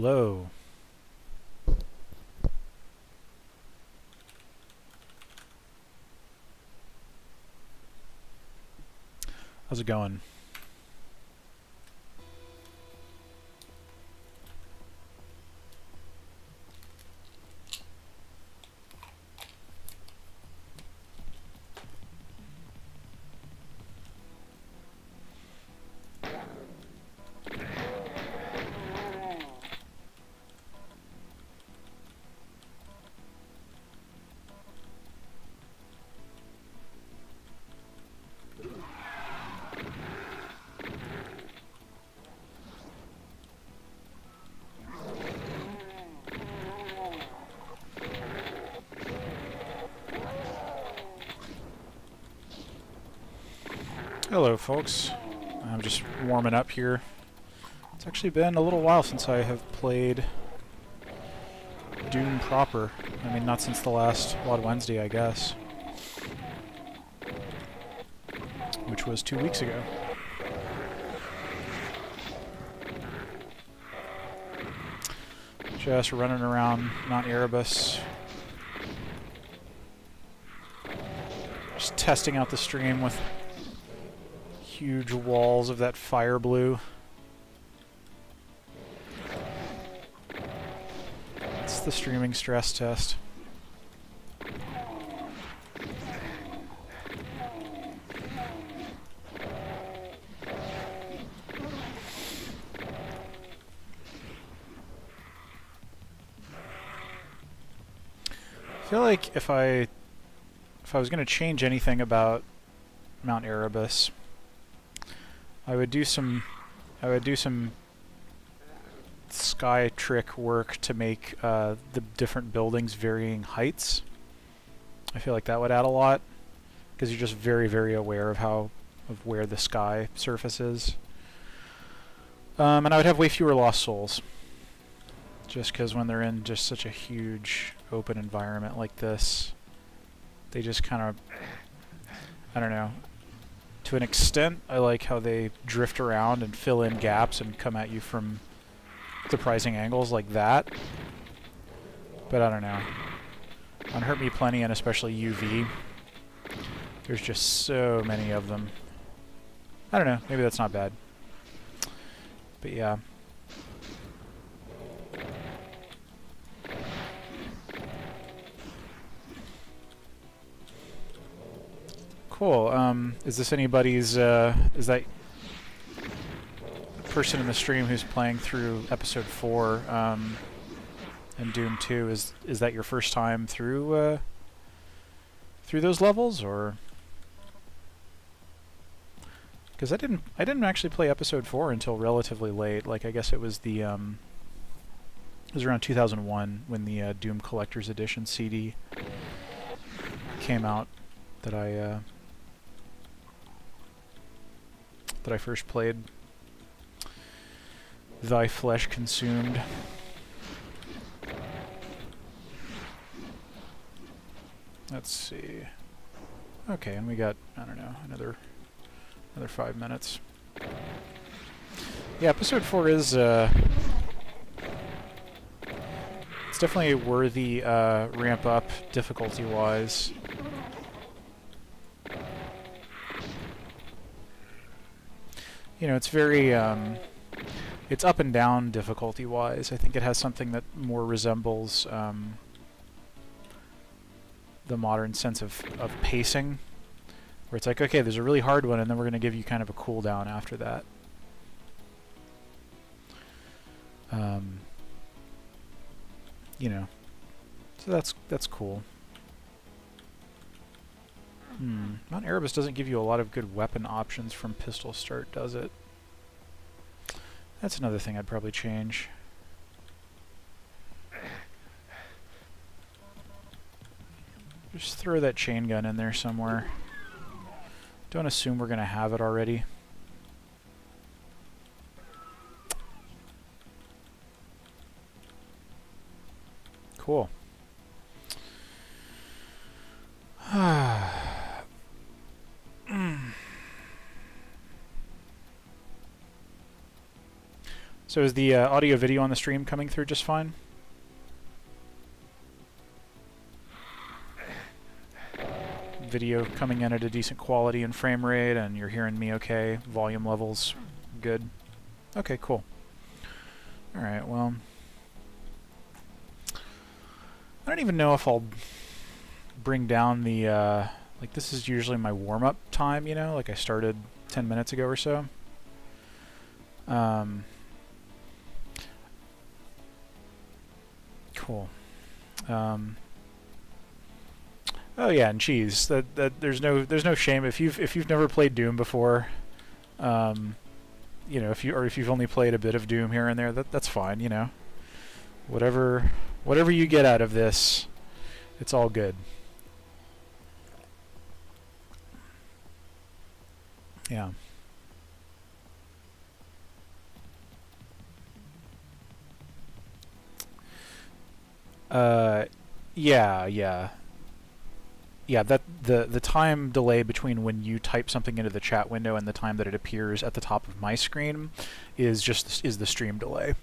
Hello. How's it going? Hello, folks. I'm just warming up here. It's actually been a little while since I have played Doom proper. I mean, not since the last WAD Wednesday, I guess. Which was 2 weeks ago. Just running around Mount Erebus. Just testing out the stream with huge walls of that fire blue. It's the streaming stress test. I feel like if I was going to change anything about Mount Erebus, I would do some sky trick work to make the different buildings varying heights. I feel like that would add a lot, because you're just very, very aware of where the sky surface is. And I would have way fewer lost souls, just because when they're in just such a huge open environment like this, they just kind of, I don't know. To an extent, I like how they drift around and fill in gaps and come at you from surprising angles like that. But I don't know. On Hurt Me Plenty, and especially UV, there's just so many of them. I don't know, maybe that's not bad. But yeah. Cool. Is this anybody's, is that person in the stream who's playing through episode 4 and Doom 2, is that your first time through those levels, or? Because I didn't actually play episode 4 until relatively late. Like, I guess it was the it was around 2001 when the Doom Collector's Edition CD came out that I first played. Thy Flesh Consumed. Let's see. Okay, and we got, I don't know, another 5 minutes. Yeah, episode 4 is it's definitely a worthy ramp up difficulty wise. You know, it's very it's up and down difficulty wise. I think it has something that more resembles the modern sense of pacing, where it's like, okay, there's a really hard one, and then we're going to give you kind of a cooldown after that. You know, so that's cool. Mount Erebus doesn't give you a lot of good weapon options from pistol start, does it? That's another thing I'd probably change. Just throw that chain gun in there somewhere. Don't assume we're going to have it already. Cool. So is the audio video on the stream coming through just fine? Video coming in at a decent quality and frame rate, and you're hearing me okay? Volume levels good? Okay, cool. Alright, well... I don't even know if I'll bring down the... like, this is usually my warm-up time, you know? Like, I started 10 minutes ago or so. Cool. Oh yeah, and cheese. That there's no shame if you've never played Doom before. You know, if you've only played a bit of Doom here and there, that's fine. You know, whatever you get out of this, it's all good. Yeah. Yeah, that the time delay between when you type something into the chat window and the time that it appears at the top of my screen is the stream delay.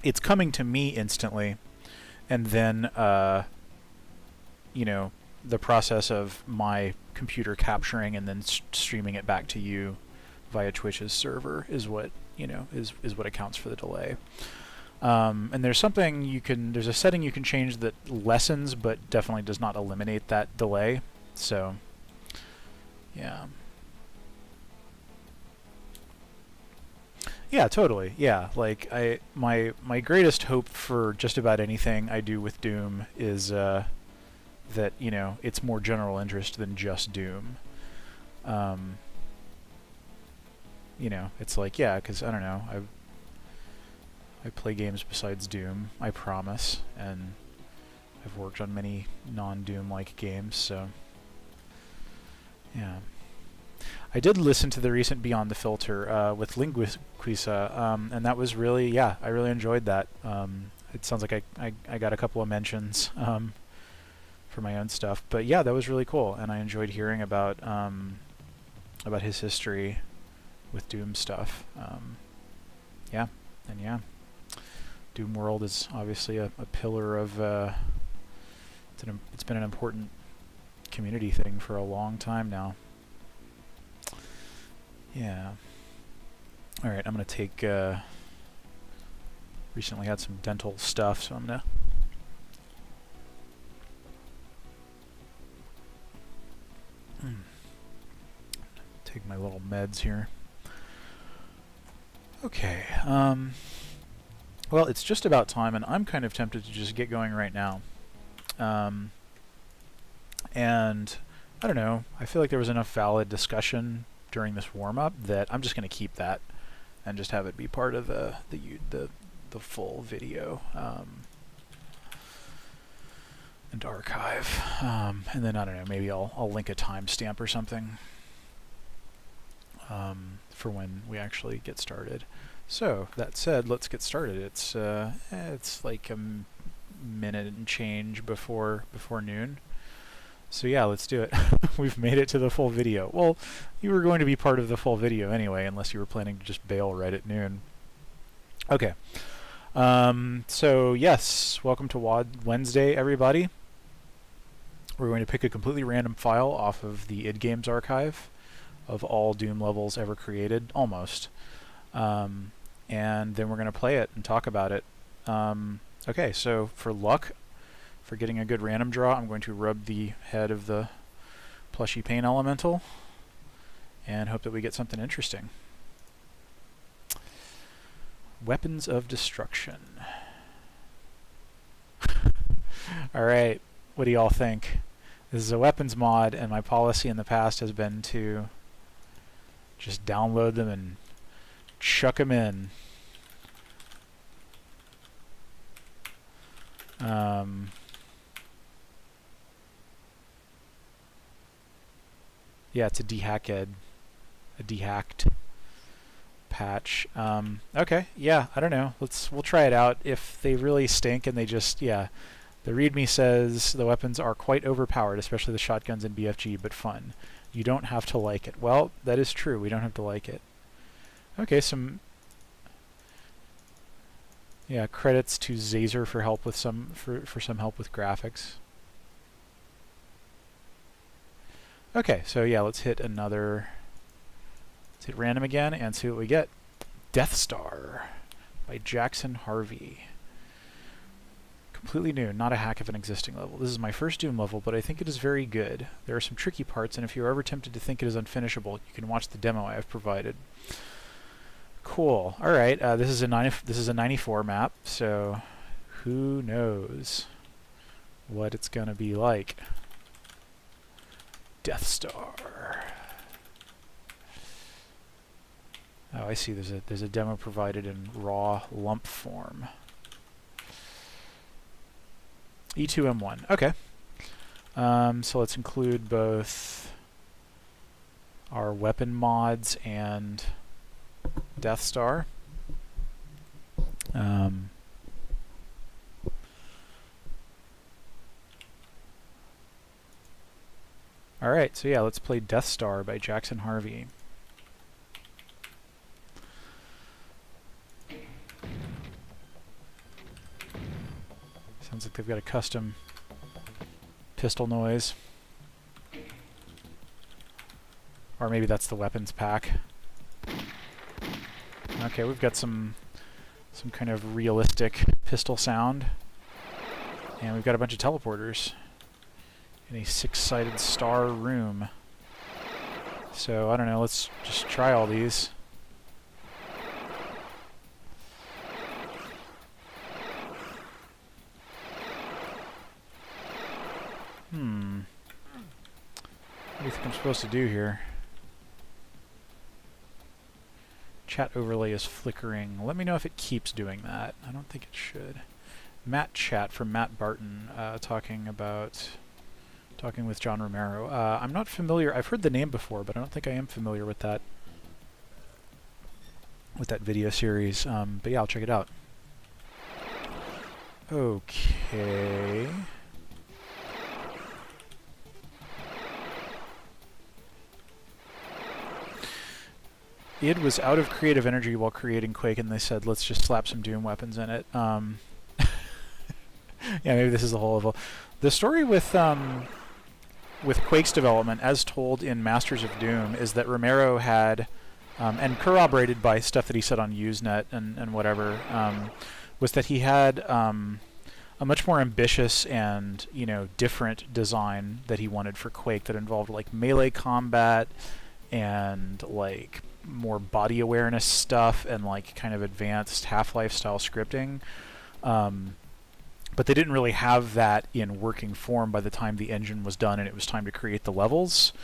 It's coming to me instantly, and then you know, the process of my computer capturing and then streaming it back to you via Twitch's server is what, you know, is what accounts for the delay. And there's a setting you can change that lessens but definitely does not eliminate that delay. So, yeah. Yeah, totally. Yeah, like my greatest hope for just about anything I do with Doom is that, you know, it's more general interest than just Doom. You know, it's like, yeah, because I don't know, I play games besides Doom, I promise, and I've worked on many non-Doom-like games, so yeah. I did listen to the recent Beyond the Filter with Linguica, and that was really, yeah, I really enjoyed that. It sounds like I got a couple of mentions for my own stuff, but yeah, that was really cool, and I enjoyed hearing about his history with Doom stuff. Yeah, and yeah. Doom World is obviously a pillar of, it's been an important community thing for a long time now. Yeah. Alright, I'm going to take, recently had some dental stuff, so I'm going to take my little meds here. Okay, well, it's just about time, and I'm kind of tempted to just get going right now. And I don't know, I feel like there was enough valid discussion during this warm-up that I'm just going to keep that and just have it be part of the full video and archive. And then I don't know, maybe I'll link a timestamp or something for when we actually get started. So, that said, let's get started. It's like a minute and change before noon. So yeah, let's do it. We've made it to the full video. Well, you were going to be part of the full video anyway, unless you were planning to just bail right at noon. Okay. So yes, welcome to WAD Wednesday, everybody. We're going to pick a completely random file off of the id Games archive of all Doom levels ever created, almost. And then we're going to play it and talk about it. Okay, so for luck, for getting a good random draw, I'm going to rub the head of the plushy pain elemental and hope that we get something interesting. Weapons of Destruction. Alright, what do y'all think? This is a weapons mod, and my policy in the past has been to just download them and chuck them in. Yeah, it's a dehacked patch. Okay, yeah, I don't know. We'll try it out. If they really stink and they just, yeah, the README says the weapons are quite overpowered, especially the shotguns and BFG, but fun. You don't have to like it. Well, that is true. We don't have to like it. Okay, some Yeah, credits to Zazer for help with some help with graphics. Okay, so yeah, let's hit random again and see what we get. Death Star by Jackson Harvey. Completely new, not a hack of an existing level. This is my first Doom level, but I think it is very good. There are some tricky parts, and if you are ever tempted to think it is unfinishable, you can watch the demo I have provided. Cool. All right. This is a 94 map, so who knows what it's gonna be like. Death Star. Oh, I see. There's a demo provided in raw lump form. E2M1. Okay. So let's include both our weapon mods and Death Star. Alright, so yeah, let's play Death Star by Jackson Harvey. Sounds like they've got a custom pistol noise. Or maybe that's the weapons pack. Okay, we've got some kind of realistic pistol sound. And we've got a bunch of teleporters in a 6-sided star room. So, I don't know, let's just try all these. What do you think I'm supposed to do here? Chat overlay is flickering. Let me know if it keeps doing that. I don't think it should. Matt Chat from Matt Barton talking with John Romero. I'm not familiar. I've heard the name before, but I don't think I am familiar with that video series. But yeah, I'll check it out. Okay. id was out of creative energy while creating Quake, and they said, let's just slap some Doom weapons in it. Yeah, maybe this is the whole level. The story with Quake's development, as told in Masters of Doom, is that Romero had, and corroborated by stuff that he said on Usenet and whatever, was that he had a much more ambitious and, you know, different design that he wanted for Quake that involved, like, melee combat and, like, more body awareness stuff and, like, kind of advanced Half-Life style scripting. But they didn't really have that in working form by the time the engine was done and it was time to create the levels.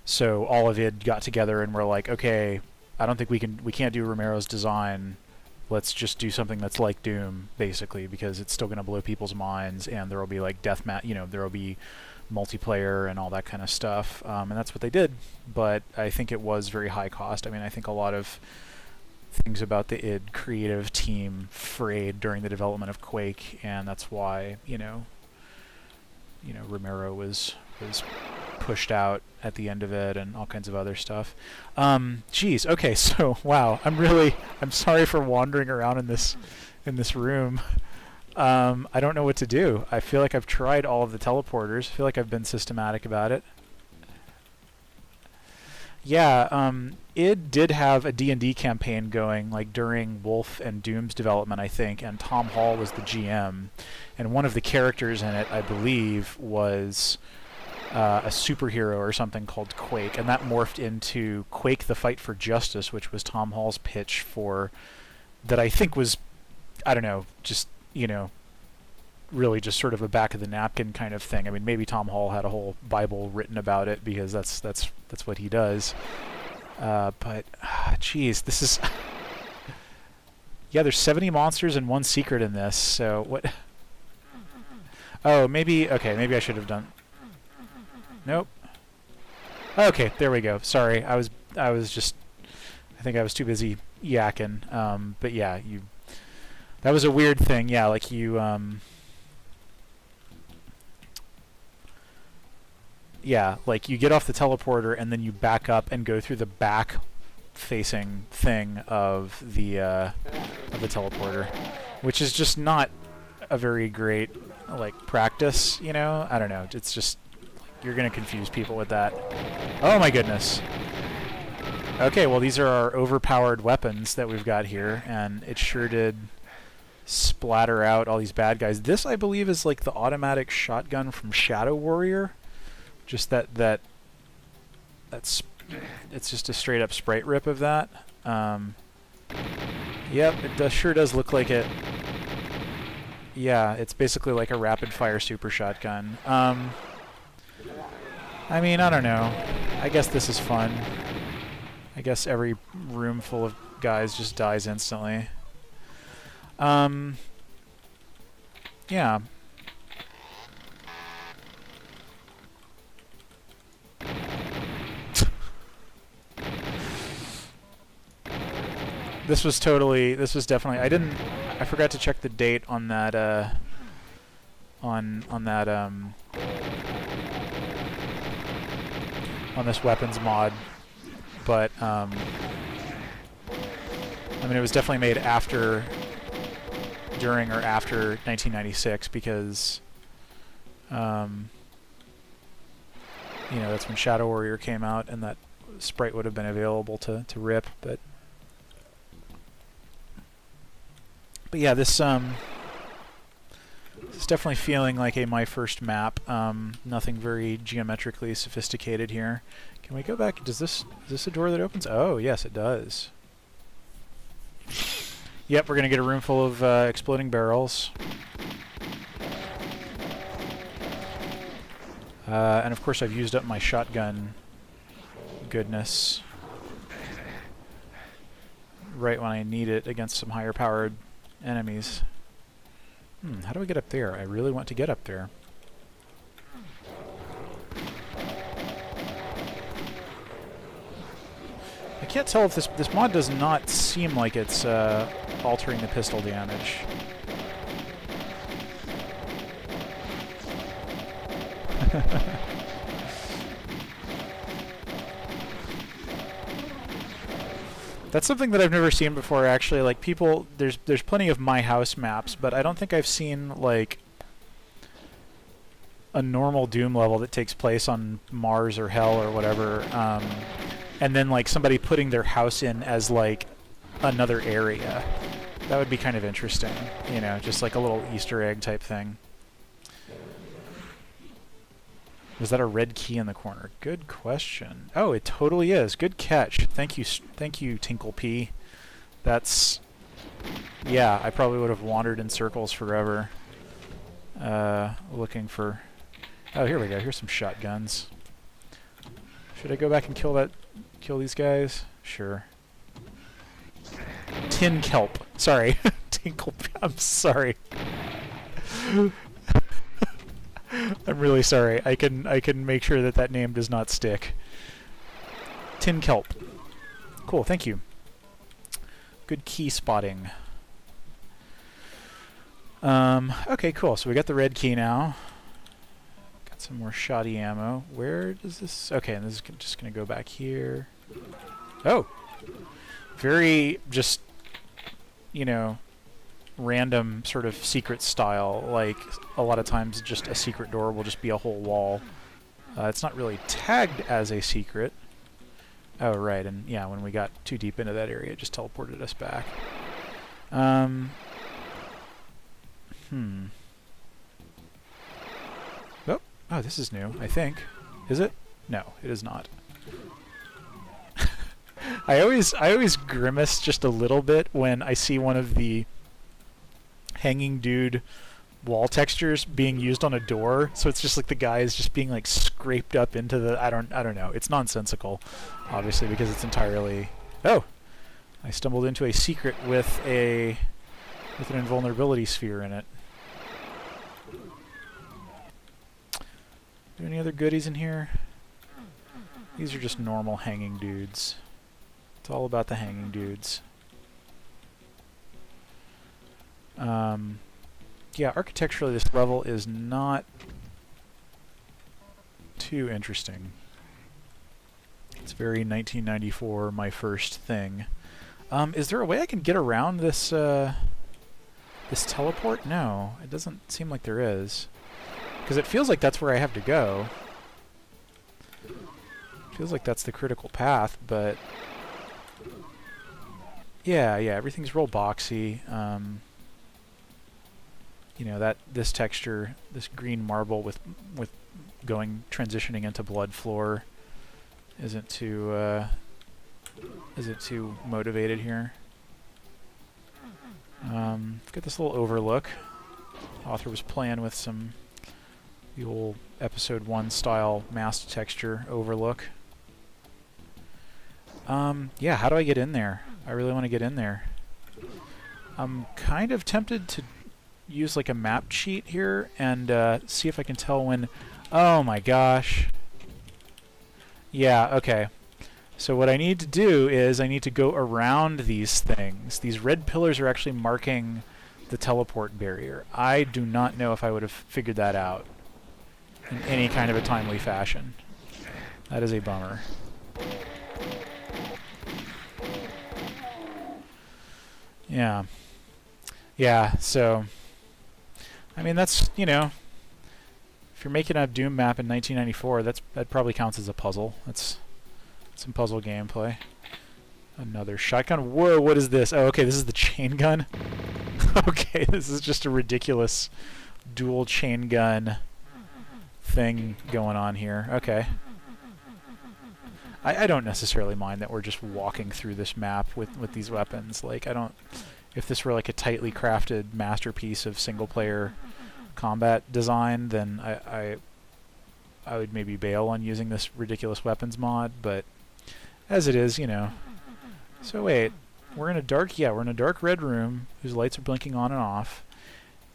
So all of id got together and were like, okay, I don't think we can't do Romero's design. Let's just do something that's like Doom, basically, because it's still going to blow people's minds, and there will be like there will be multiplayer and all that kind of stuff, and that's what they did. But I think it was very high cost. I mean, I think a lot of things about the id creative team frayed during the development of Quake, and that's why Romero was pushed out at the end of it and all kinds of other stuff. Geez, okay, so wow, I'm sorry for wandering around in this room. I don't know what to do. I feel like I've tried all of the teleporters. I feel like I've been systematic about it. Yeah, id did have a D&D campaign going, like, during Wolf and Doom's development, I think, and Tom Hall was the GM, and one of the characters in it, I believe, was a superhero or something called Quake, and that morphed into Quake: The Fight for Justice, which was Tom Hall's pitch for, that I think was, I don't know, just, really just sort of a back-of-the-napkin kind of thing. I mean, maybe Tom Hall had a whole Bible written about it, because that's what he does. But, geez, this is... Yeah, there's 70 monsters and one secret in this, so what... Oh, maybe... Okay, maybe I should have done... Nope. Okay, there we go. Sorry, I was just... I think I was too busy yakking. But yeah, that was a weird thing. Yeah, like you... Yeah, like you get off the teleporter and then you back up and go through the back-facing thing of the teleporter. which is just not a very great like practice, you know? I don't know. It's just you're going to confuse people with that. Oh my goodness. Okay, well these are our overpowered weapons that we've got here, and it sure did splatter out all these bad guys. This, I believe, is like the automatic shotgun from Shadow Warrior. Just that's it's just a straight up sprite rip of that. Yep, it sure does look like it. Yeah, it's basically like a rapid fire super shotgun. I mean, I don't know. I guess this is fun. I guess every room full of guys just dies instantly. Yeah. This was definitely, I forgot to check the date on that, on this weapons mod, but, I mean, it was definitely made after, during or after 1996, because, you know, that's when Shadow Warrior came out, and that sprite would have been available to rip, but yeah, this is definitely feeling like a my first map. Nothing very geometrically sophisticated here. Can we go back? Is this a door that opens? Oh, yes, it does. Yep, we're gonna get a room full of exploding barrels. And of course I've used up my shotgun goodness right when I need it against some higher powered enemies. How do I get up there? I really want to get up there. I can't tell if this mod does not seem like it's altering the pistol damage. That's something that I've never seen before, actually. Like, people, there's plenty of My House maps, but I don't think I've seen, like, a normal Doom level that takes place on Mars or Hell or whatever, and then, like, somebody putting their house in as, like, another area. That would be kind of interesting, you know, just like a little Easter egg type thing. Was that a red key in the corner? Good question. Oh, it totally is. Good catch. Thank you, Tinkle P. That's... yeah, I probably would have wandered in circles forever. Looking for... oh, here we go. Here's some shotguns. Should I go back and kill these guys? Sure. Tin Kelp. Sorry. Tinkle P. I'm sorry. I'm really sorry. I can make sure that name does not stick. Tin Kelp. Cool, thank you. Good key spotting. Okay, cool. So we got the red key now. Got some more shoddy ammo. Where does this... okay, and this is just going to go back here. Oh! Very just, you know, random sort of secret style. Like, a lot of times just a secret door will just be a whole wall. It's not really tagged as a secret. Oh, right, and yeah, when we got too deep into that area, it just teleported us back. Oh, this is new, I think. Is it? No, it is not. I always grimace just a little bit when I see one of the hanging dude wall textures being used on a door, so it's just like the guy is just being like scraped up into the... I don't know. It's nonsensical, obviously, because it's entirely... oh! I stumbled into a secret with an invulnerability sphere in it. Are there any other goodies in here? These are just normal hanging dudes. It's all about the hanging dudes. Yeah, architecturally this level is not too interesting. It's very 1994, my first thing. Is there a way I can get around this This teleport? No, it doesn't seem like there is. Because it feels like that's where I have to go. Feels like that's the critical path, but... Yeah, everything's real boxy. You know, this texture, this green marble with transitioning into blood floor isn't too motivated here. Get this little overlook. Author was playing with the old episode 1 style masked texture overlook. Yeah, how do I get in there? I really want to get in there. I'm kind of tempted to use like a map cheat here and see if I can tell when... Oh my gosh. Yeah, okay. So what I need to do is I need to go around these things. These red pillars are actually marking the teleport barrier. I do not know if I would have figured that out in any kind of a timely fashion. That is a bummer. Yeah. Yeah, so... I mean, that's, you know... If you're making a Doom map in 1994, that probably counts as a puzzle. That's some puzzle gameplay. Another shotgun. Whoa, what is this? Oh, okay, this is the chain gun. Okay, this is just a ridiculous dual chain gun thing going on here. Okay. I don't necessarily mind that we're just walking through this map with these weapons. Like, I don't... If this were like a tightly crafted masterpiece of single-player combat design, then I would maybe bail on using this ridiculous weapons mod, but as it is, you know. So wait, we're in a dark red room whose lights are blinking on and off,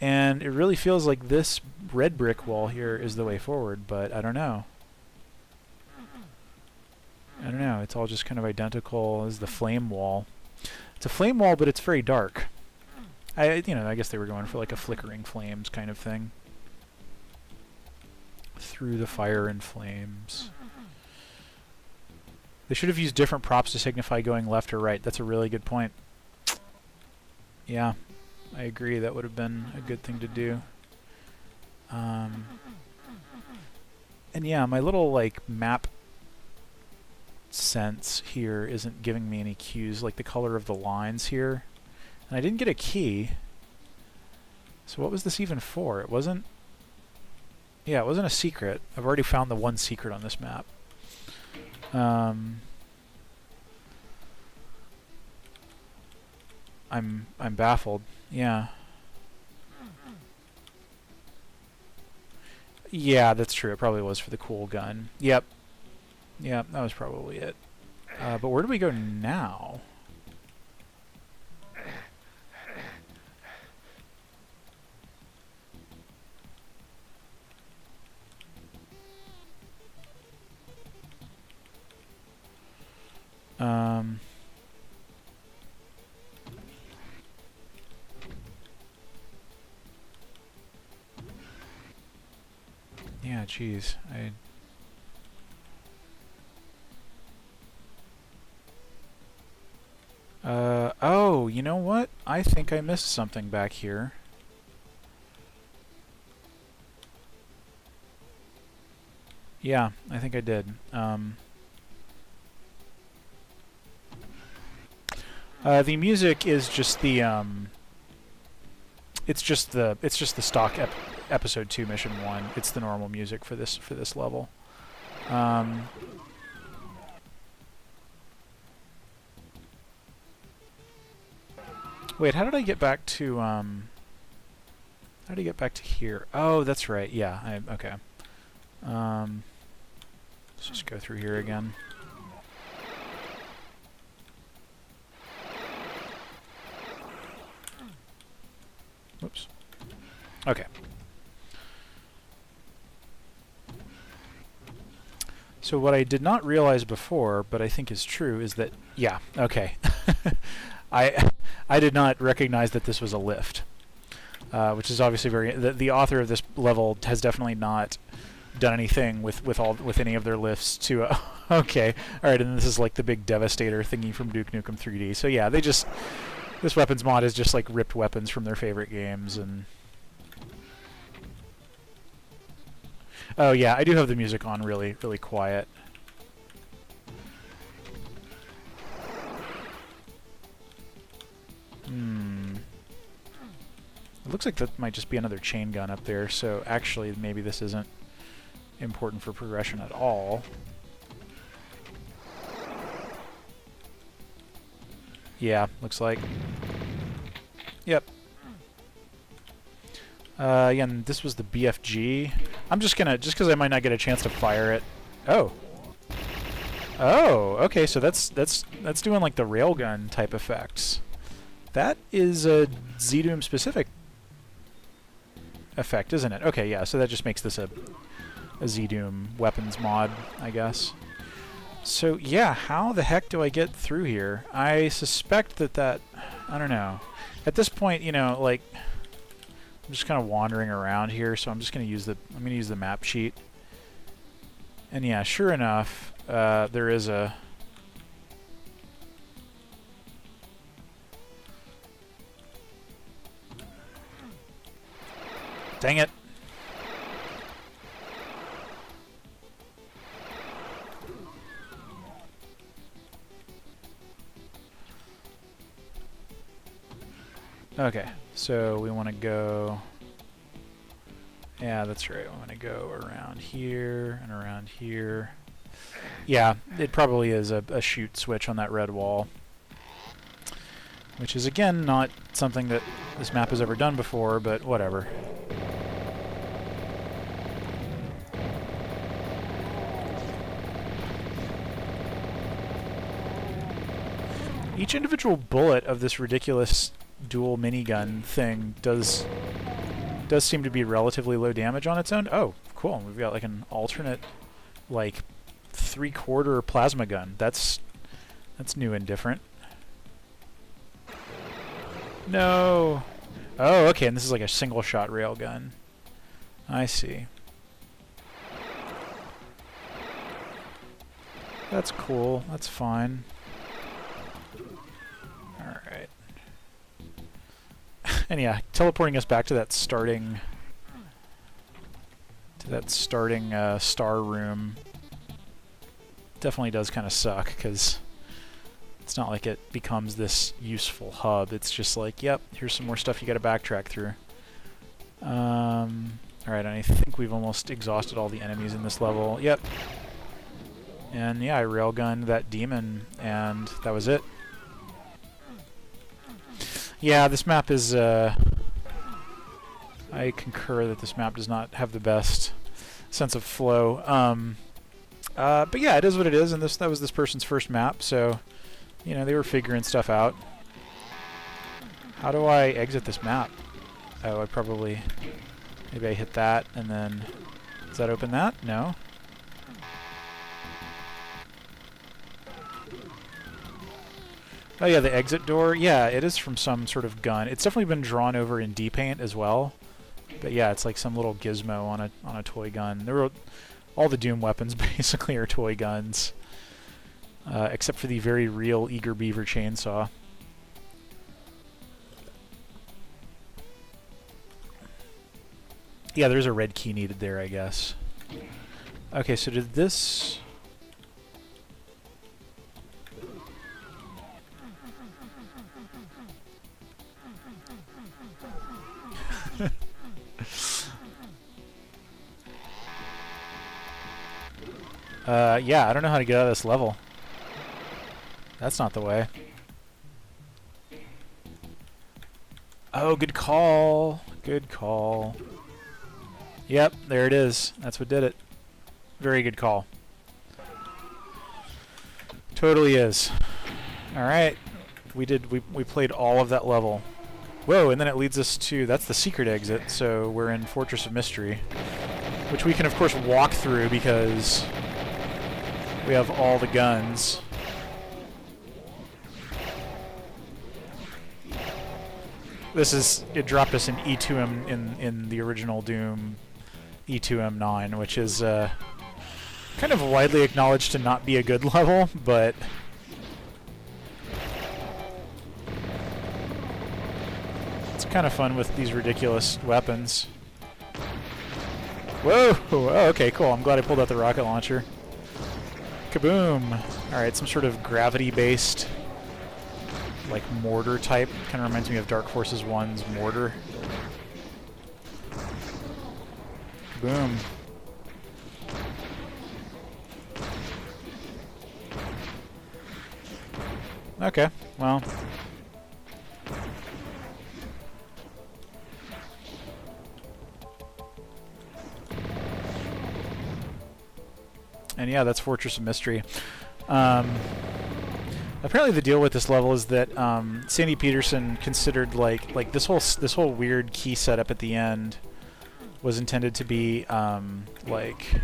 and it really feels like this red brick wall here is the way forward, but I don't know. It's all just kind of identical as the flame wall. It's a flame wall, but it's very dark. I guess they were going for like a flickering flames kind of thing. Through the fire and flames. They should have used different props to signify going left or right. That's a really good point. Yeah, I agree. That would have been a good thing to do. And yeah, my little like map sense here isn't giving me any cues, like the color of the lines here. And I didn't get a key. So what was this even for? It wasn't... Yeah, it wasn't a secret. I've already found the one secret on this map. I'm baffled. Yeah. Yeah, that's true. It probably was for the cool gun. Yep. Yep, that was probably it. But where do we go now? Yeah, geez. Oh, you know what? I think I missed something back here. Yeah, I think I did. The music is just the it's just the stock episode 2 mission 1. It's the normal music for this level. Wait, how did I get back to how did I get back to here? Oh, that's right. Yeah, okay. Let's just go through here again. Whoops. Okay. So what I did not realize before, but I think is true, is that, yeah, okay. I did not recognize that this was a lift, which is obviously very... The author of this level has definitely not done anything with any of their lifts to... okay, alright, and this is like the big Devastator thingy from Duke Nukem 3D. So yeah, they just... This weapons mod is just like ripped weapons from their favorite games and... Oh yeah, I do have the music on really, really quiet. It looks like that might just be another chain gun up there, so actually maybe this isn't important for progression at all. Yeah, looks like. Yep. Again, this was the BFG. I'm just gonna, just because I might not get a chance to fire it. Oh. Oh, okay, so that's doing like the railgun type effects. That is a ZDoom specific effect, isn't it? Okay, yeah, so that just makes this a ZDoom weapons mod, I guess. So, yeah, how the heck do I get through here? I suspect that I don't know. At this point, you know, like, I'm just kind of wandering around here, so I'm just going to use the map sheet. And yeah, sure enough, there is a... Dang it! Okay, so we want to go... Yeah, that's right. We want to go around here and around here. Yeah, it probably is a shoot switch on that red wall. Which is, again, not something that this map has ever done before, but whatever. Each individual bullet of this ridiculous dual minigun thing does seem to be relatively low damage on its own. Oh, cool. We've got like an alternate, like, 3/4 plasma gun. That's new and different. No! Oh, okay, and this is like a single-shot railgun. I see. That's cool. That's fine. Alright. And yeah, teleporting us back to that starting... star room definitely does kind of suck, because it's not like it becomes this useful hub. It's just like, yep, here's some more stuff you gotta backtrack through. Alright, and I think we've almost exhausted all the enemies in this level. Yep. And yeah, I railgunned that demon, and that was it. Yeah, this map is, I concur that this map does not have the best sense of flow. But yeah, it is what it is, and that was this person's first map, so, you know, they were figuring stuff out. How do I exit this map? Oh, maybe I hit that, and then, does that open that? No. Oh yeah, the exit door. Yeah, it is from some sort of gun. It's definitely been drawn over in D-Paint as well. But yeah, it's like some little gizmo on a toy gun. All the Doom weapons basically are toy guns, except for the very real Eager Beaver chainsaw. Yeah, there's a red key needed there, I guess. Okay, so did this... yeah, I don't know how to get out of this level. That's not the way. Oh, good call. Good call. Yep, there it is. That's what did it. Very good call. Totally is. Alright. We played all of that level. Whoa, and then it leads us to... That's the secret exit, so we're in Fortress of Mystery. Which we can, of course, walk through because we have all the guns. It dropped us in E2M in the original Doom E2M9, which is kind of widely acknowledged to not be a good level, but kind of fun with these ridiculous weapons. Whoa! Oh, okay, cool. I'm glad I pulled out the rocket launcher. Kaboom! Alright, some sort of gravity-based, like, mortar type. Kind of reminds me of Dark Forces 1's mortar. Kaboom. Okay, well. And yeah, that's Fortress of Mystery. Apparently the deal with this level is that Sandy Peterson considered like this whole weird key setup at the end was intended to be like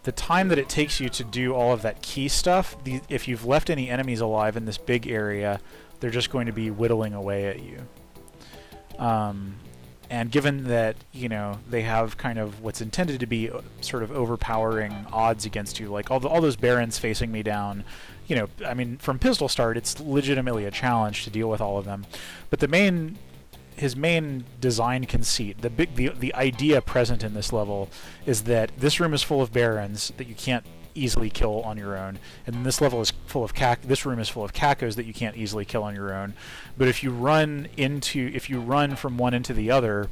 the time that it takes you to do all of that key stuff. If you've left any enemies alive in this big area, they're just going to be whittling away at you. And given that, you know, they have kind of what's intended to be sort of overpowering odds against you, like all those barons facing me down, you know, I mean, from pistol start, it's legitimately a challenge to deal with all of them. But his main design conceit, the idea present in this level, is that this room is full of barons that you can't easily kill on your own, and this level is full of this room is full of cacos that you can't easily kill on your own. But if you run from one into the other,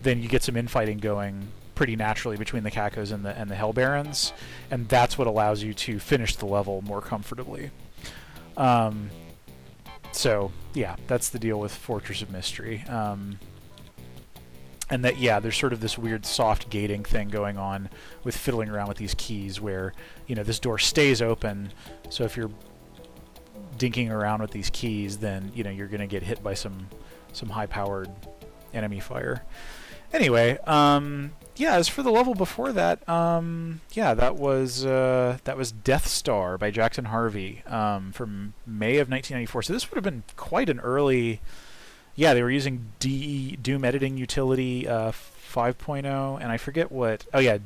then you get some infighting going pretty naturally between the cacos and the hell barons, and that's what allows you to finish the level more comfortably. So yeah, that's the deal with Fortress of Mystery. And that, yeah, there's sort of this weird soft gating thing going on with fiddling around with these keys where, you know, this door stays open, so if you're dinking around with these keys, then, you know, you're going to get hit by some high-powered enemy fire. Anyway, yeah, as for the level before that, yeah, that was Death Star by Jackson Harvey from May of 1994. So this would have been quite an early... Yeah, they were using Doom editing utility 5.0, and I forget what. Oh yeah,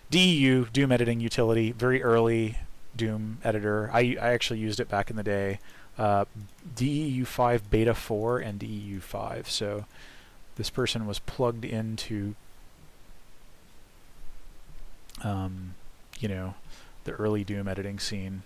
DEU Doom editing utility, very early Doom editor. I actually used it back in the day. DEU 5 Beta 4 and DEU 5. So this person was plugged into, you know, the early Doom editing scene.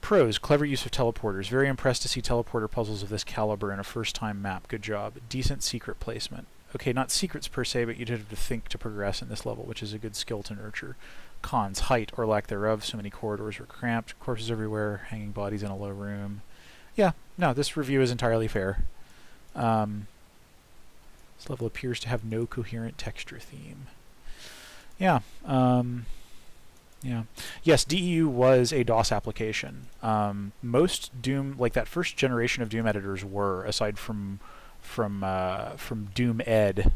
Pros: clever use of teleporters. Very impressed to see teleporter puzzles of this caliber in a first-time map. Good job. Decent secret placement. Okay, not secrets per se, but you'd have to think to progress in this level, which is a good skill to nurture. Cons: height or lack thereof. So many corridors were cramped. Corpses everywhere. Hanging bodies in a low room. Yeah, no, this review is entirely fair. This level appears to have no coherent texture theme. Yeah, yeah. Yes, DEU was a DOS application. Most Doom, like that first generation of Doom editors, were, aside from Doom Ed,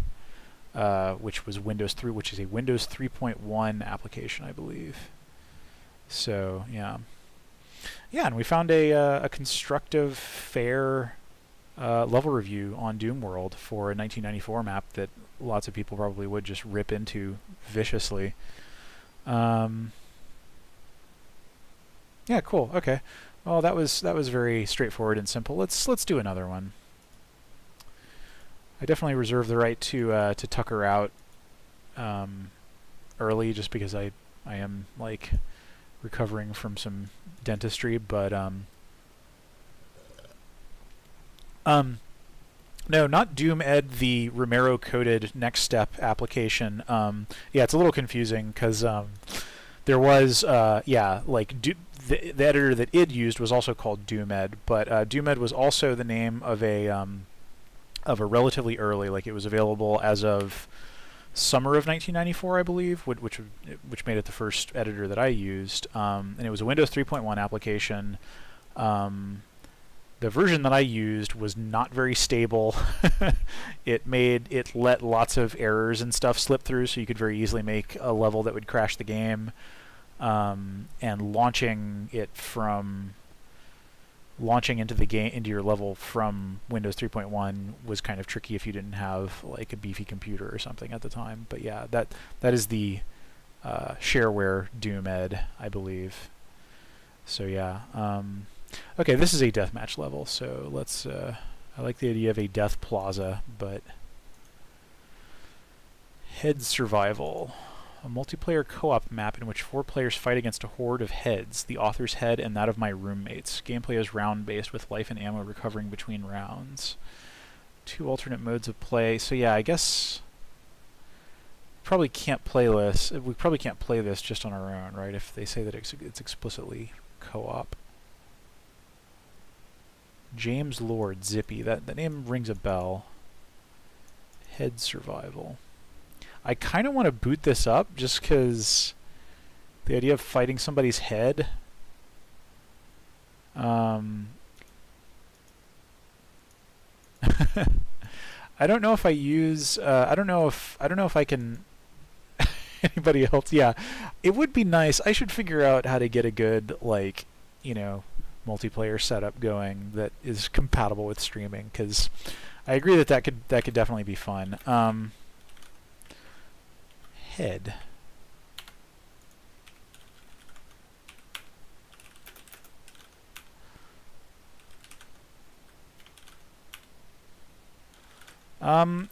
which was Windows 3, which is a Windows 3.1 application, I believe. So yeah, yeah, and we found a constructive, fair level review on Doom World for a 1994 map that lots of people probably would just rip into viciously. Yeah, cool. Okay. Well, that was very straightforward and simple. Let's do another one. I definitely reserve the right to tucker out early, just because I am like recovering from some dentistry, but no, not Doom Ed, the Romero coded Next Step application. Yeah, it's a little confusing because there was yeah, like the editor that id used was also called Doom Ed, but Doom Ed was also the name of a relatively early, like it was available as of summer of 1994, I believe, which made it the first editor that I used, and it was a Windows 3.1 application. The version that I used was not very stable. It let lots of errors and stuff slip through, so you could very easily make a level that would crash the game. And launching into your level from Windows 3.1 was kind of tricky if you didn't have like a beefy computer or something at the time. But yeah, that is the shareware Doom Ed, I believe. So yeah. Okay, this is a deathmatch level, so let's... I like the idea of a death plaza, but... Head survival. A multiplayer co-op map in which 4 players fight against a horde of heads, the author's head and that of my roommates. Gameplay is round-based with life and ammo recovering between rounds. 2 alternate modes of play. So yeah, I guess... Probably can't play this. We probably can't play this just on our own, right? If they say that it's explicitly co-op. James Lord, Zippy. That name rings a bell. Head survival. I kind of want to boot this up just because the idea of fighting somebody's head. I don't know if I use. I don't know if I can. Anybody else? Yeah, it would be nice. I should figure out how to get a good, like, you know, multiplayer setup going that is compatible with streaming, because I agree that could definitely be fun. Head.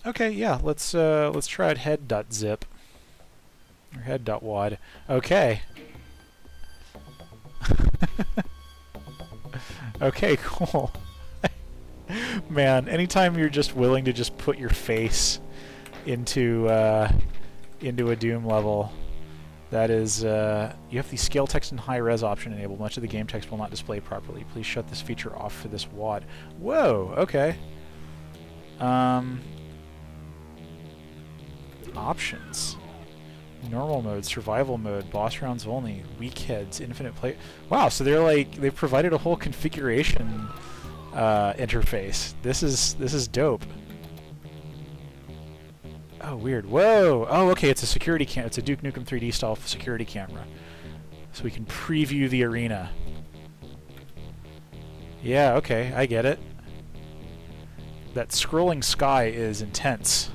Okay, yeah, let's try out head.zip. Or head.wad. Okay. Okay, cool. Man, anytime you're just willing to just put your face into a Doom level, that is, you have the scale text and high res option enabled. Much of the game text will not display properly. Please shut this feature off for this WAD. Whoa, okay. Options. Normal mode, survival mode, boss rounds only, weak heads, infinite play. Wow, so they've provided a whole configuration interface. This is dope. Oh, weird. Whoa! Oh, okay, it's a security cam. It's a Duke Nukem 3D style security camera. So we can preview the arena. Yeah, okay, I get it. That scrolling sky is intense.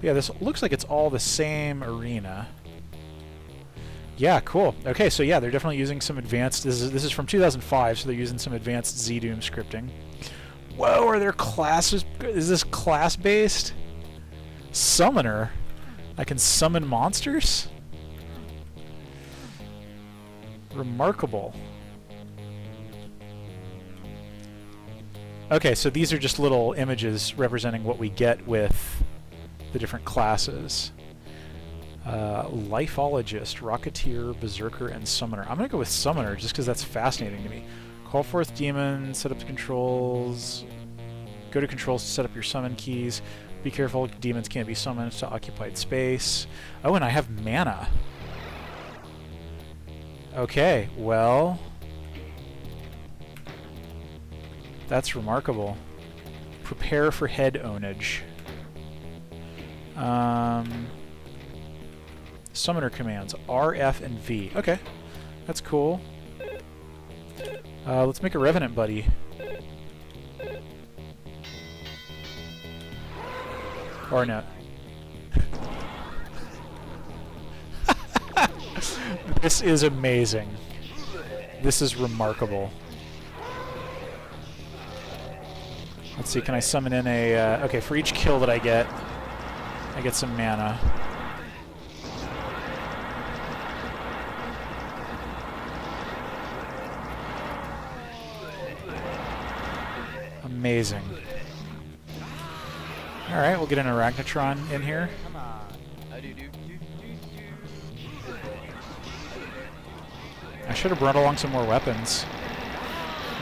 Yeah, this looks like it's all the same arena. Yeah, cool. Okay, so yeah, they're definitely using some advanced... This is from 2005, so they're using some advanced ZDoom scripting. Whoa, are there classes? Is this class-based? Summoner? I can summon monsters? Remarkable. Okay, so these are just little images representing what we get with the different classes. Lifologist, Rocketeer, Berserker, and Summoner. I'm going to go with Summoner just because that's fascinating to me. Call forth demon, set up the controls, go to controls to set up your summon keys. Be careful, demons can't be summoned to occupied space. Oh, and I have mana. Okay, well... That's remarkable. Prepare for head ownage. Summoner commands R, F, and V. Okay, that's cool. Let's make a Revenant buddy. Or no. This is amazing. This is remarkable. Let's see, can I summon in a... okay, for each kill that I get some mana. Amazing. Alright, we'll get an Arachnotron in here. I should have brought along some more weapons.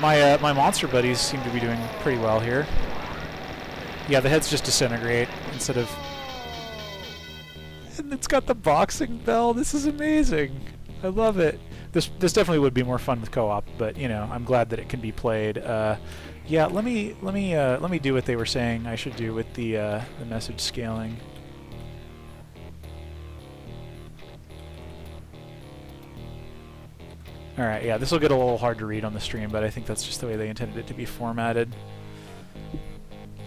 My monster buddies seem to be doing pretty well here. Yeah, the heads just disintegrate instead of... And it's got the boxing bell. This is amazing. I love it. This definitely would be more fun with co-op, but you know, I'm glad that it can be played. Yeah, let me do what they were saying I should do with the message scaling. Alright, yeah, this will get a little hard to read on the stream, but I think that's just the way they intended it to be formatted.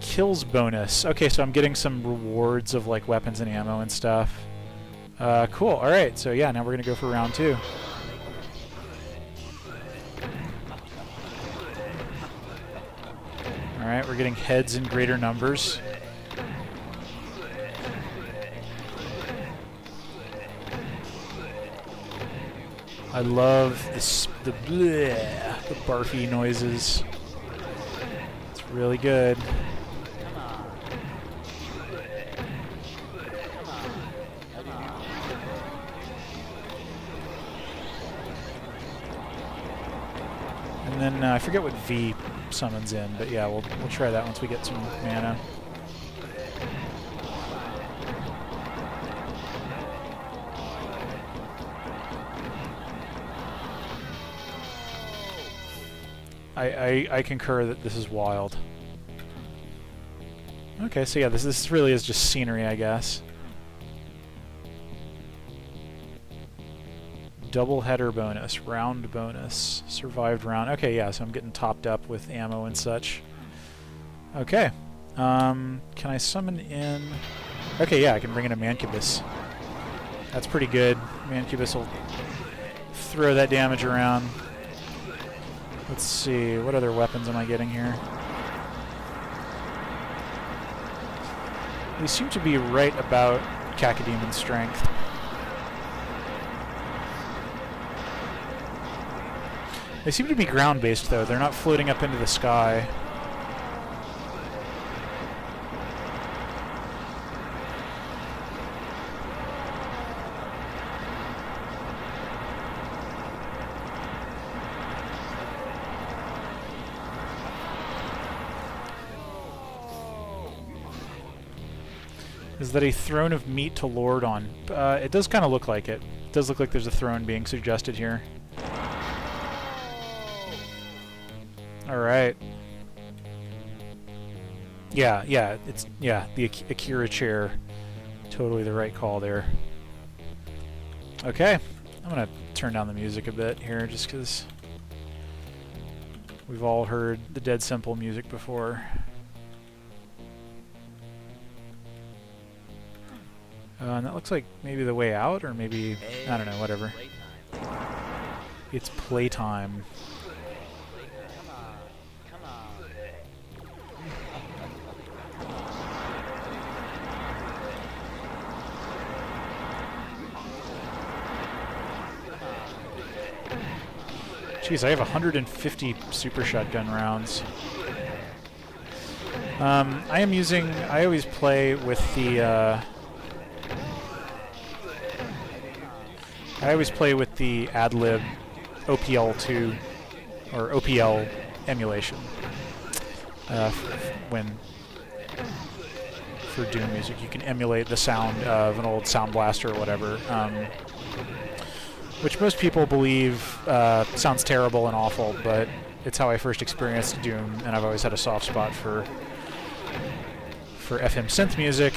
Kills bonus. Okay, so I'm getting some rewards of like weapons and ammo and stuff. Cool, alright, so yeah, now we're gonna go for round 2. Alright, we're getting heads in greater numbers. I love the barfy noises. It's really good. And then I forget what V summons in, but yeah, we'll try that once we get some mana. I concur that this is wild. Okay, so yeah, this really is just scenery, I guess. Double header bonus, round bonus, survived round. Okay, yeah, so I'm getting topped up with ammo and such. Okay, can I summon in? Okay, yeah, I can bring in a Mancubus. That's pretty good. Mancubus will throw that damage around. Let's see, what other weapons am I getting here? They seem to be right about Cacodemon's strength. They seem to be ground-based, though. They're not floating up into the sky. Is that a throne of meat to lord on? It does kind of look like it. It does look like there's a throne being suggested here. Alright. Yeah, it's, the Akira chair. Totally the right call there. Okay, I'm gonna turn down the music a bit here, just because we've all heard the Dead Simple music before. And that looks like maybe the way out, or maybe, I don't know, whatever. It's playtime. Jeez, I have 150 super shotgun rounds. I always play with the, AdLib OPL2 or OPL emulation for Doom music. You can emulate the sound of an old Sound Blaster or whatever, which most people believe sounds terrible and awful, but it's how I first experienced Doom, and I've always had a soft spot for FM synth music.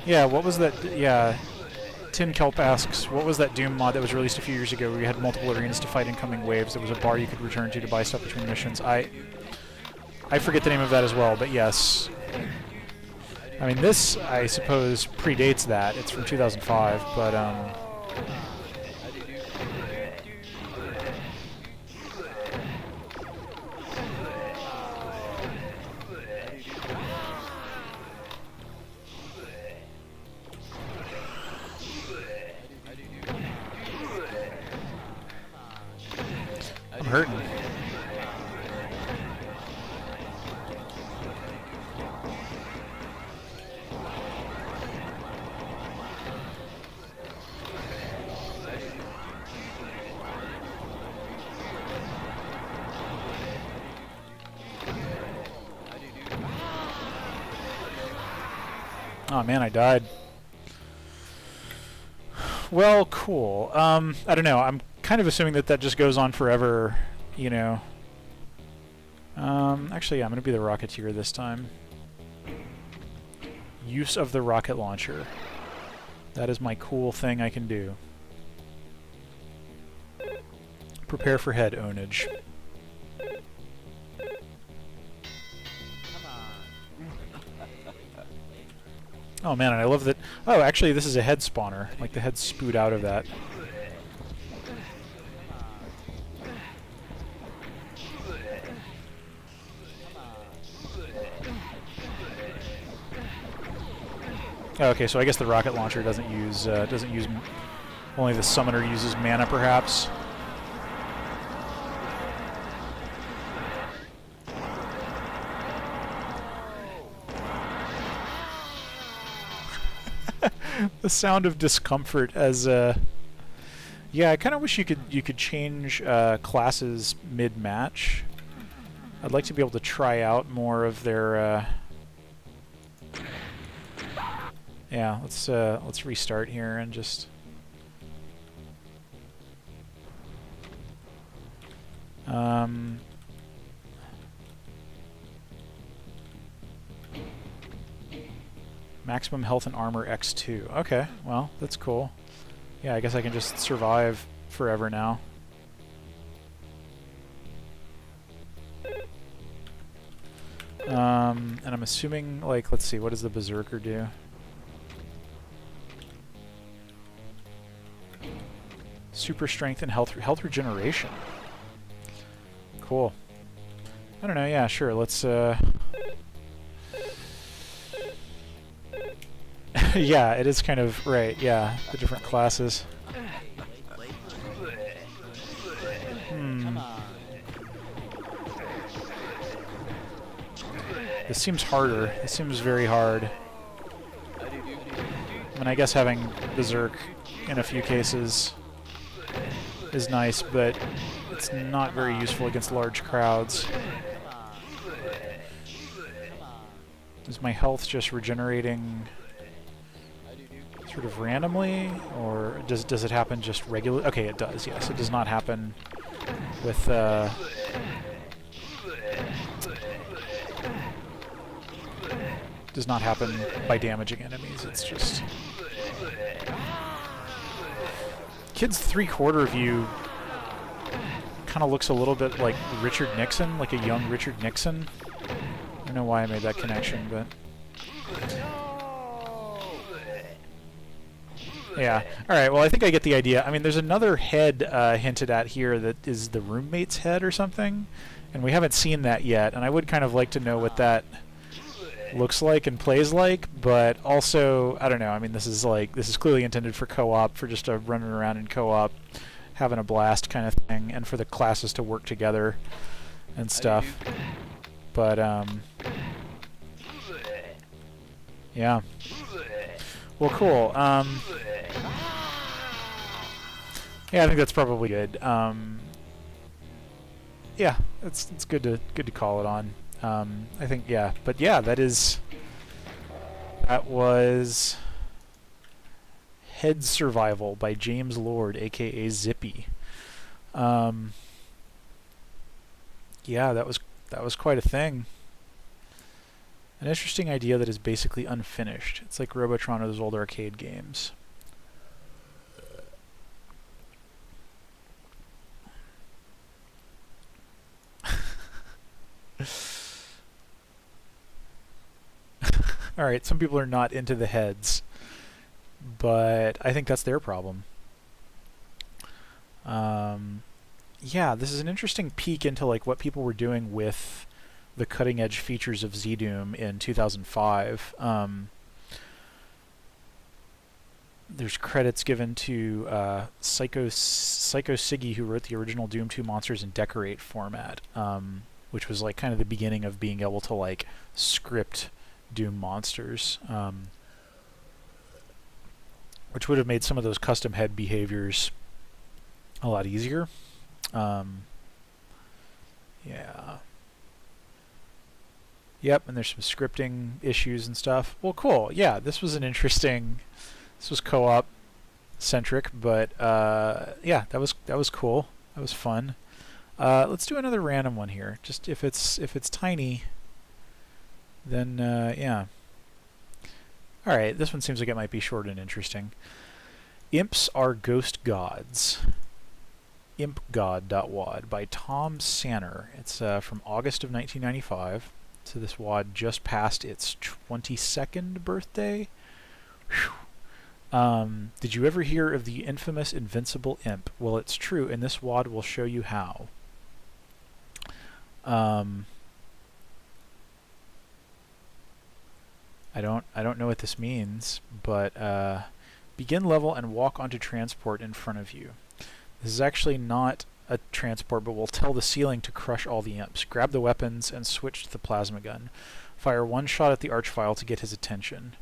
Yeah, what was that? Yeah, Tin Kelp asks, what was that Doom mod that was released a few years ago where you had multiple arenas to fight incoming waves? There was a bar you could return to buy stuff between missions. I forget the name of that as well, but yes. I mean, this, I suppose, predates that. It's from 2005, but, I'm hurting. Oh man, I died. Well, cool. I don't know. I'm kind of assuming that that just goes on forever, you know. Actually, yeah, I'm going to be the Rocketeer this time. Use of the rocket launcher. That is my cool thing I can do. Prepare for head ownage. Oh man, and I love that. Oh, actually, this is a head spawner. Like the head spoot out of that. Oh, okay, so I guess the rocket launcher doesn't use only the summoner uses mana, perhaps. The sound of discomfort as yeah, I kind of wish you could change classes mid-match. I'd like to be able to try out more of their yeah, let's restart here and just maximum health and armor X2. Okay, well, that's cool. Yeah, I guess I can just survive forever now. And I'm assuming, like, let's see, what does the Berserker do? Super strength and health regeneration. Cool. I don't know, yeah, sure, let's yeah, it is kind of right, yeah, the different classes. This seems harder. This seems very hard. I mean, I guess having Berserk in a few cases is nice, but it's not very useful against large crowds. Is my health just regenerating sort of randomly, or does it happen just regularly? Okay, it does. Yes, it does not happen with does not happen by damaging enemies. It's just Kid's 3/4 view kind of looks a little bit like Richard Nixon, like a young Richard Nixon. I don't know why I made that connection, but yeah. Alright, well I think I get the idea. I mean, there's another head hinted at here that is the roommate's head or something, and we haven't seen that yet, and I would kind of like to know what that looks like and plays like, but also, I don't know, I mean, this is clearly intended for co-op, for just a running around in co-op, having a blast kind of thing, and for the classes to work together and stuff. But, yeah. Well, cool. Yeah, I think that's probably good. Yeah, it's good to call it on. I think, yeah, but yeah, that was Head Survival by James Lord, aka Zippy. Yeah, that was quite a thing. An interesting idea that is basically unfinished. It's like Robotron or those old arcade games. Alright, some people are not into the heads, but I think that's their problem. Yeah, this is an interesting peek into like what people were doing with the cutting edge features of ZDoom in 2005. There's credits given to Psycho Siggy, who wrote the original Doom 2 Monsters in Decorate format, which was like kind of the beginning of being able to like script Doom monsters, which would have made some of those custom head behaviors a lot easier. Yeah. Yep, and there's some scripting issues and stuff. Well, cool. Yeah, this was co-op centric, but yeah, that was cool. That was fun. Let's do another random one here. Just if it's tiny, then yeah. Alright, this one seems like it might be short and interesting. Imps are ghost gods. impgod.wad by Tom Sanner. It's from August of 1995. So this WAD just passed its 22nd birthday. Did you ever hear of the infamous invincible imp? Well, it's true, and this WAD will show you how. I don't know what this means, but begin level and walk onto transport in front of you. This is actually not a transport, but will tell the ceiling to crush all the imps. Grab the weapons and switch to the plasma gun. Fire one shot at the archvile to get his attention.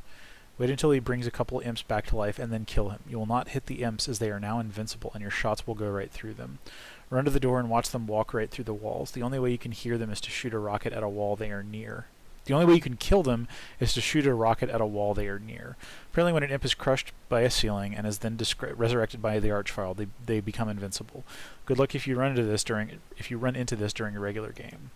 Wait until he brings a couple imps back to life and then kill him. You will not hit the imps as they are now invincible and your shots will go right through them. Run to the door and watch them walk right through the walls. The only way you can hear them is to shoot a rocket at a wall they are near. The only way you can kill them is to shoot a rocket at a wall they are near. Apparently when an imp is crushed by a ceiling and is then resurrected by the archvile, they become invincible. Good luck if you run into this during a regular game.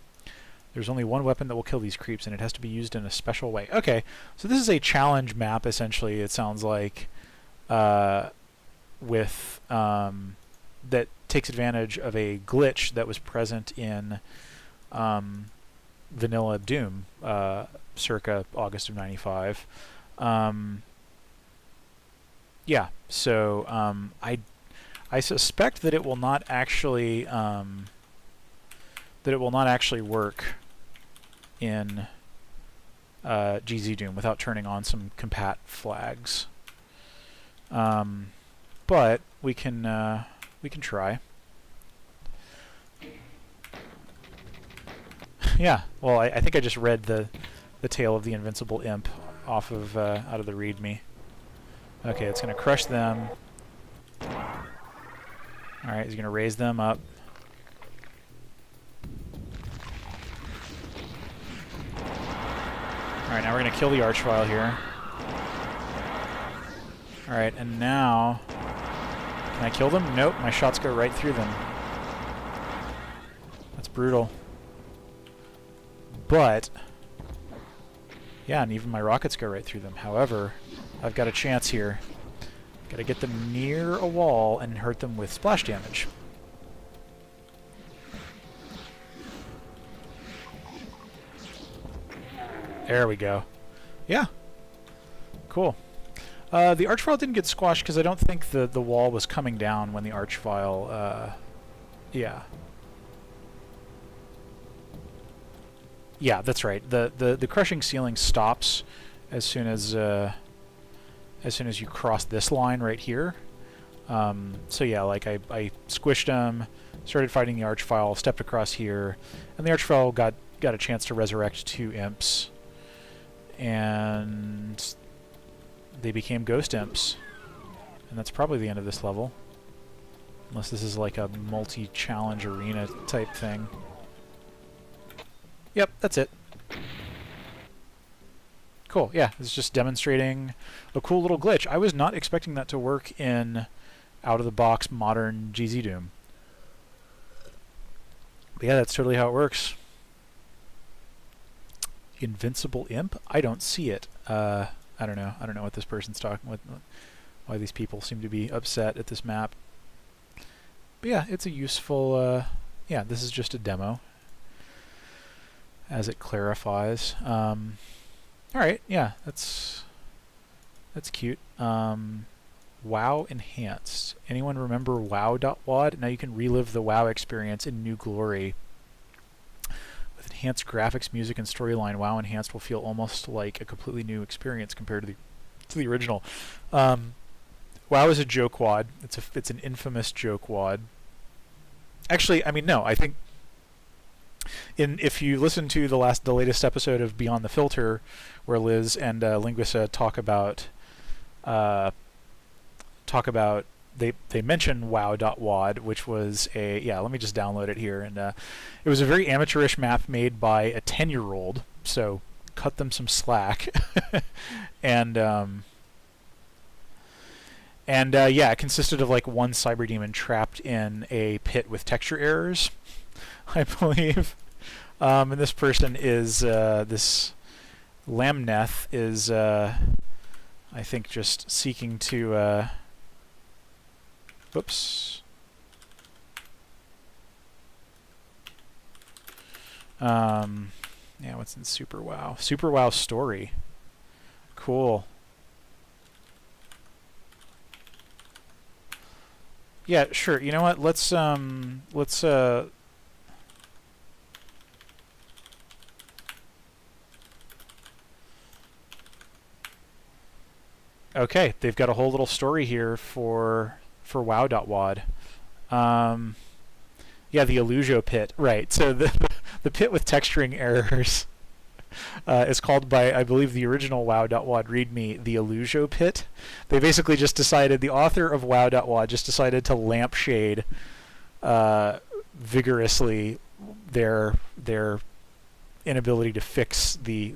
There's only one weapon that will kill these creeps, and it has to be used in a special way. Okay, so this is a challenge map, essentially, it sounds like, with that takes advantage of a glitch that was present in vanilla Doom, circa August of '95. Yeah, so I suspect that it will not actually work in ZDoom without turning on some compat flags. But we can try. Yeah, well, I think I just read the tale of the invincible imp off of out of the README. Okay, it's gonna crush them. All right, he's gonna raise them up. Alright, now we're going to kill the archvile here. Alright, and now... Can I kill them? Nope, my shots go right through them. That's brutal. But... Yeah, and even my rockets go right through them. However, I've got a chance here. Gotta get them near a wall and hurt them with splash damage. There we go. Yeah. Cool. The archvile didn't get squashed because I don't think the wall was coming down when the archvile... yeah. Yeah, that's right. The crushing ceiling stops as soon as you cross this line right here. So yeah, like I squished him, started fighting the archvile, stepped across here, and the archvile got a chance to resurrect 2 imps. And they became ghost imps. And that's probably the end of this level. Unless this is like a multi-challenge arena type thing. Yep, that's it. Cool, yeah, it's just demonstrating a cool little glitch. I was not expecting that to work in out-of-the-box modern ZDoom. But yeah, that's totally how it works. Invincible imp? I don't see it. I don't know. I don't know what this person's talking with. Why these people seem to be upset at this map. But yeah, it's a useful... yeah, this is just a demo. As it clarifies. Alright, yeah, that's cute. WoW Enhanced. Anyone remember WOW.WAD? Now you can relive the WoW experience in new glory. With enhanced graphics, music, and storyline, WoW Enhanced will feel almost like a completely new experience compared to the original. WoW is a joke WAD. It's an infamous joke WAD. Actually, I mean, no, I think if you listen to the latest episode of Beyond the Filter, where Liz and Linguica talk about they mention WOW.WAD, which was a... Yeah, let me just download it here. And it was a very amateurish map made by a 10-year-old, so cut them some slack. and yeah, it consisted of like one cyber demon trapped in a pit with texture errors, I believe. And this person is... this Lamneth is, I think, just seeking to... Whoops. Yeah, what's in Super WoW? Super WoW Story. Cool. Yeah, sure. You know what? Let's okay, they've got a whole little story here for WOW.WAD. Yeah, the Illusio pit. Right. So the pit with texturing errors is called by, I believe, the original WOW.WAD README the Illusio pit. They basically just decided, the author of WOW.WAD just decided to lampshade vigorously their inability to fix the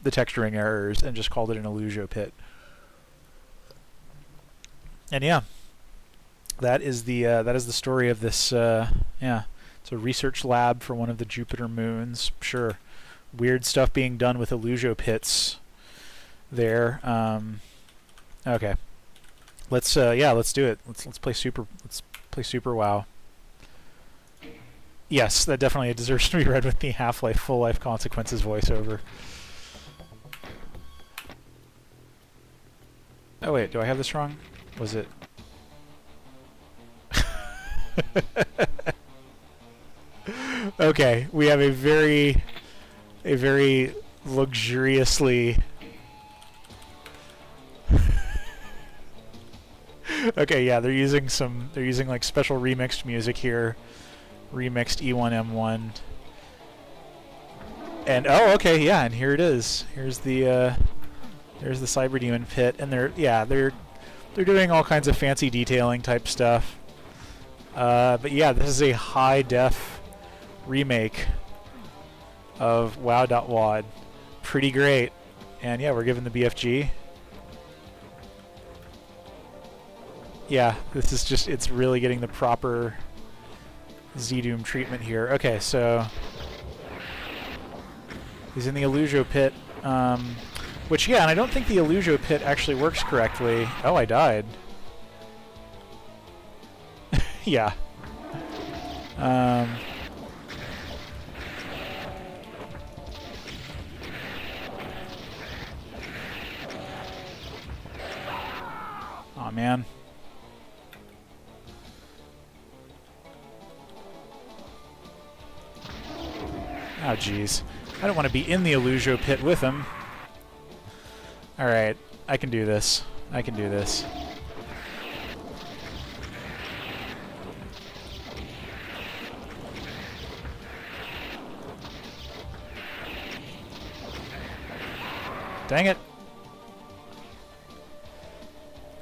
texturing errors and just called it an Illusio pit. And yeah, that is the story of this. Yeah, it's a research lab for one of the Jupiter moons. Sure, weird stuff being done with Illusio pits there. Okay, let's let's do it. Let's play Super WoW. Yes, that definitely deserves to be read with the Half-Life Full Life Consequences voiceover. Oh wait, do I have this wrong? Was it? Okay, we have a very luxuriously okay, yeah, they're using like special remixed music here. Remixed E1M1. And oh, okay, yeah, and here it is. Here's the Cyber Demon pit, and they're doing all kinds of fancy detailing type stuff. But yeah, this is a high def remake of WOW.WAD. Pretty great. And yeah, we're given the BFG. Yeah, this is just, it's really getting the proper ZDoom treatment here. Okay, so he's in the Illusio pit, which, yeah, and I don't think the Illusio pit actually works correctly. Oh, I died. Yeah. Aw, man. Oh, jeez. I don't want to be in the Illusio pit with him. Alright, I can do this. I can do this. Dang it.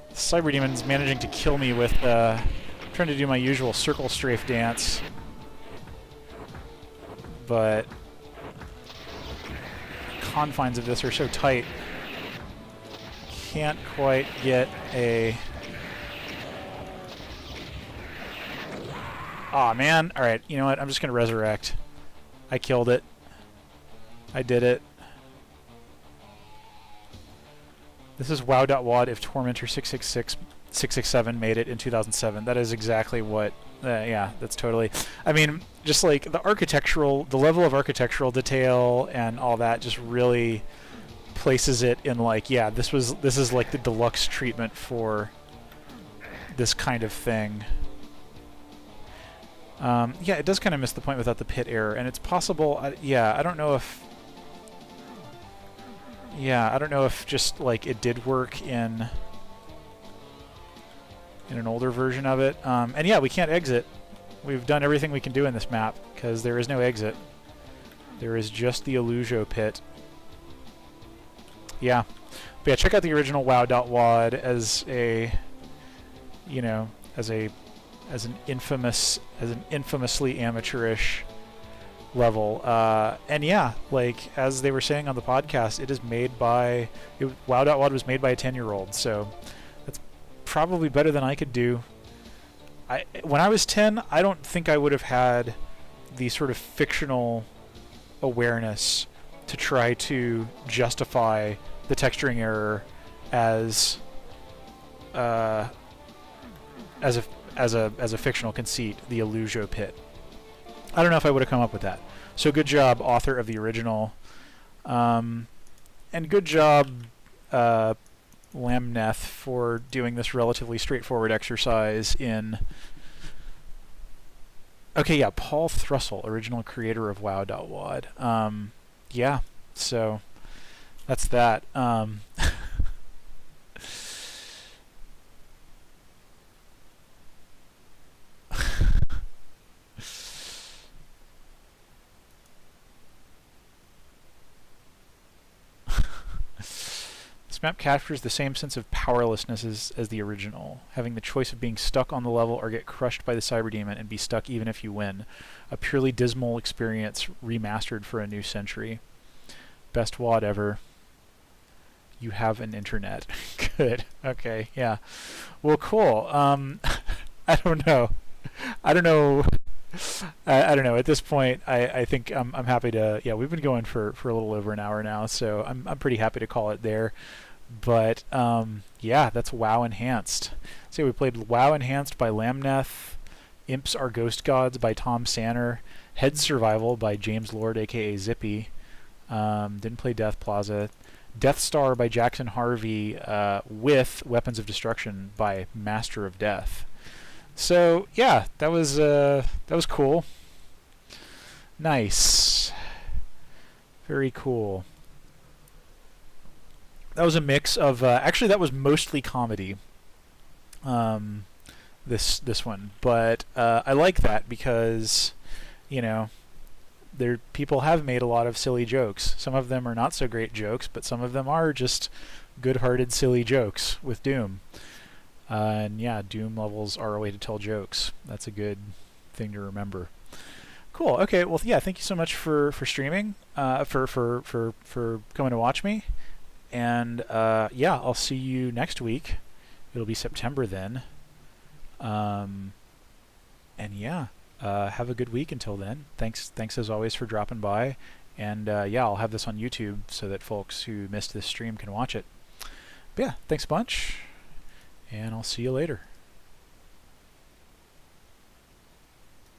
The Cyber Demon's managing to kill me with trying to do my usual circle strafe dance. But confines of this are so tight. Can't quite get a... Aw, man. Alright, you know what? I'm just going to resurrect. I killed it. I did it. This is WOW.WAD if Tormentor 667 made it in 2007. That is exactly what... yeah, that's totally... I mean, just like the level of architectural detail and all that just really places it in like, yeah, this is like the deluxe treatment for this kind of thing. Yeah, it does kind of miss the point without the pit error, and it's possible... yeah, I don't know if... Yeah, I don't know if just like it did work in an older version of it. And yeah, we can't exit. We've done everything we can do in this map because there is no exit. There is just the Illusio pit. Yeah. But yeah, check out the original WOW.WAD as a, you know, as an infamously amateurish level. And yeah, like as they were saying on the podcast, it is made by WOW.WAD was made by a 10-year-old, so that's probably better than I could do. When I was 10, I don't think I would have had the sort of fictional awareness to try to justify the texturing error as a fictional conceit, the Illusio pit. I don't know if I would have come up with that. So good job, author of the original. And good job Lamneth for doing this relatively straightforward exercise in... Okay, yeah, Paul Thrussell, original creator of WOW.WAD. Yeah, so that's that. This map captures the same sense of powerlessness as the original, having the choice of being stuck on the level or get crushed by the cyber demon and be stuck even if you win. A purely dismal experience remastered for a new century. Best WAD ever. You have an internet. Good. Okay, yeah. Well, cool. I don't know. I don't know. I don't know. At this point, I think I'm happy to. Yeah, we've been going for a little over an hour now, so I'm pretty happy to call it there. But yeah, that's WoW Enhanced. So we played WoW Enhanced by Lamneth, Imps Are Ghost Gods by Tom Sanner, Head Survival by James Lord, aka Zippy. Didn't play Death Plaza. Death Star by Jackson Harvey with Weapons of Destruction by Master of Death. So yeah, that was cool. Nice. Very cool. That was a mix of actually that was mostly comedy. This one, but I like that because people have made a lot of silly jokes. Some of them are not so great jokes, but some of them are just good-hearted silly jokes with Doom. And yeah, Doom levels are a way to tell jokes. That's a good thing to remember. Cool. Okay. Well, yeah. Thank you so much for streaming. For coming to watch me. And yeah, I'll see you next week. It'll be September then. And yeah, have a good week until then. Thanks as always for dropping by. And yeah, I'll have this on YouTube so that folks who missed this stream can watch it. But yeah, thanks a bunch. And I'll see you later.